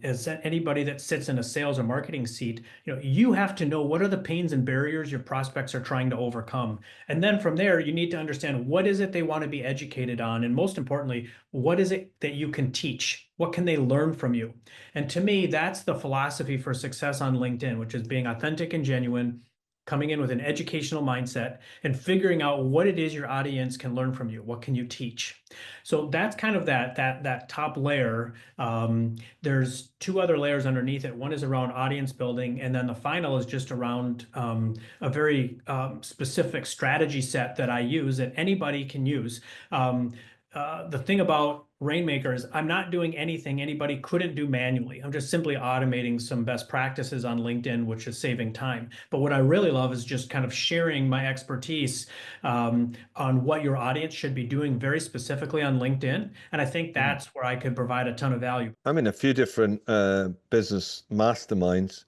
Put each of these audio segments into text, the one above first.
as anybody that sits in a sales or marketing seat, you have to know what are the pains and barriers your prospects are trying to overcome. And then from there, you need to understand what is it they want to be educated on. And most importantly, what is it that you can teach? What can they learn from you? And to me, that's the philosophy for success on LinkedIn, which is being authentic and genuine, coming in with an educational mindset and figuring out what it is your audience can learn from you. What can you teach? So that's kind of that top layer. There's two other layers underneath it. One is around audience building, and then the final is just around a very specific strategy set that I use that anybody can use. The thing about Rainmaker is I'm not doing anything anybody couldn't do manually. I'm just simply automating some best practices on LinkedIn, which is saving time. But what I really love is just kind of sharing my expertise on what your audience should be doing very specifically on LinkedIn. And I think that's where I could provide a ton of value. I'm in a few different business masterminds.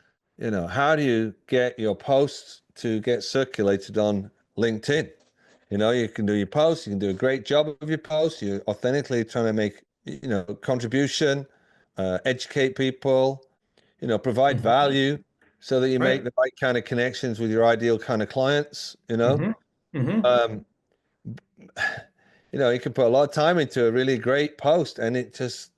How do you get your posts to get circulated on LinkedIn? You can do your posts, you can do a great job of your posts. You're authentically trying to make, contribution, educate people, provide value so that you make the right kind of connections with your ideal kind of clients, you can put a lot of time into a really great post and it just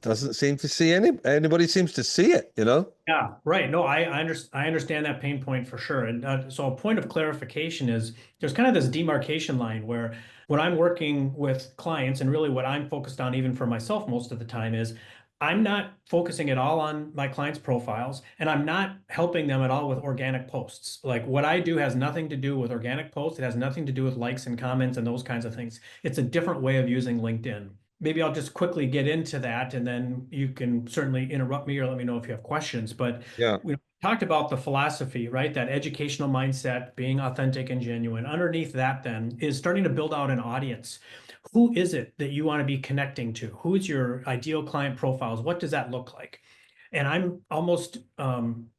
doesn't seem to see anybody seems to see it, Yeah, right. No, I understand that pain point for sure. And so a point of clarification is there's kind of this demarcation line where when I'm working with clients and really what I'm focused on even for myself most of the time is I'm not focusing at all on my clients' profiles and I'm not helping them at all with organic posts. Like what I do has nothing to do with organic posts. It has nothing to do with likes and comments and those kinds of things. It's a different way of using LinkedIn. Maybe I'll just quickly get into that and then you can certainly interrupt me or let me know if you have questions. But Yeah. we talked about the philosophy, right? That educational mindset, being authentic and genuine. Underneath that then is starting to build out an audience. Who is it that you want to be connecting to? Who's your ideal client profiles? What does that look like? And I'm almost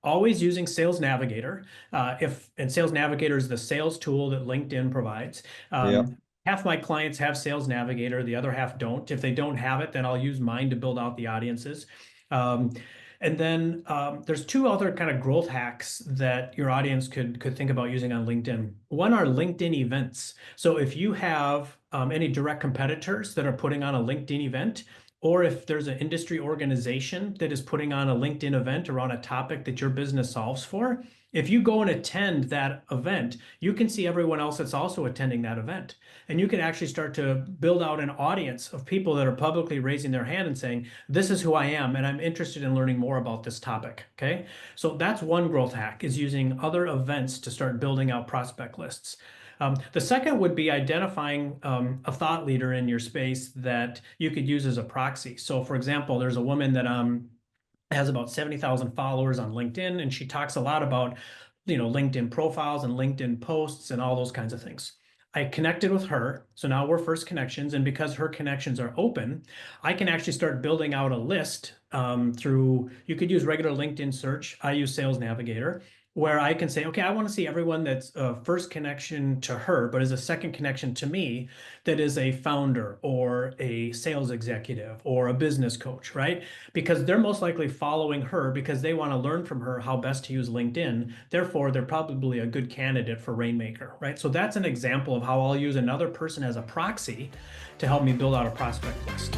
always using Sales Navigator. And Sales Navigator is the sales tool that LinkedIn provides. Yeah. Half my clients have Sales Navigator, the other half don't. If they don't have it, then I'll use mine to build out the audiences. And then there's two other kind of growth hacks that your audience could think about using on LinkedIn. One are LinkedIn events. So if you have any direct competitors that are putting on a LinkedIn event, or if there's an industry organization that is putting on a LinkedIn event around a topic that your business solves for, if you go and attend that event, you can see everyone else that's also attending that event. And you can actually start to build out an audience of people that are publicly raising their hand and saying, this is who I am, and I'm interested in learning more about this topic, okay? So that's one growth hack, is using other events to start building out prospect lists. The second would be identifying a thought leader in your space that you could use as a proxy. So for example, there's a woman that has about 70,000 followers on LinkedIn, and she talks a lot about, LinkedIn profiles and LinkedIn posts and all those kinds of things. I connected with her, so now we're first connections, and because her connections are open, I can actually start building out a list you could use regular LinkedIn search. I use Sales Navigator, where I can say, okay, I want to see everyone that's a first connection to her, but is a second connection to me that is a founder or a sales executive or a business coach, right? Because they're most likely following her because they want to learn from her how best to use LinkedIn. Therefore, they're probably a good candidate for Rainmaker, right? So that's an example of how I'll use another person as a proxy to help me build out a prospect list.